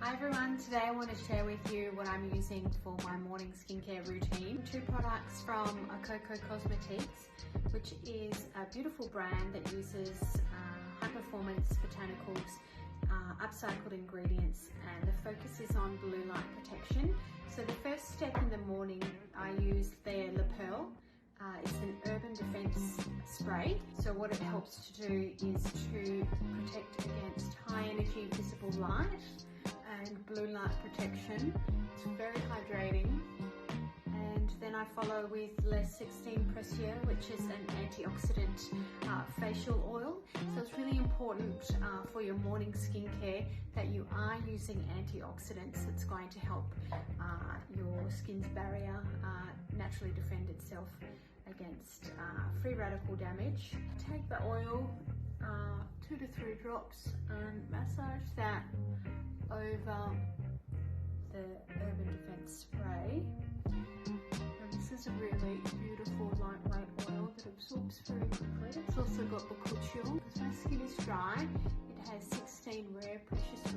Hi everyone, today I want to share with you what I'm using for my morning skincare routine. 2 products from Okoko Cosmetics, which is a beautiful brand that uses high performance botanicals, upcycled ingredients, and the focus is on blue light protection. So the first step in the morning I use their 𝗪𝗪𝗏. It's an Urban Defence Spray. So what it helps to do is to protect against high energy visible light and blue light protection. It's very hydrating. And then I follow with 𝗪𝗪𝗏𝗧𝗜𝗏𝗏, which is an antioxidant facial oil. So it's really important for your morning skincare that you are using antioxidants that's going to help your skin's barrier naturally defend itself against free radical damage. Take the oil, 2 to 3 drops, and massage that over the Urban Defence Spray. And this is a really beautiful lightweight oil that absorbs very quickly. It's also got 𝗀𝗁𝗍𝗁. Because my skin is dry, it has 16 rare precious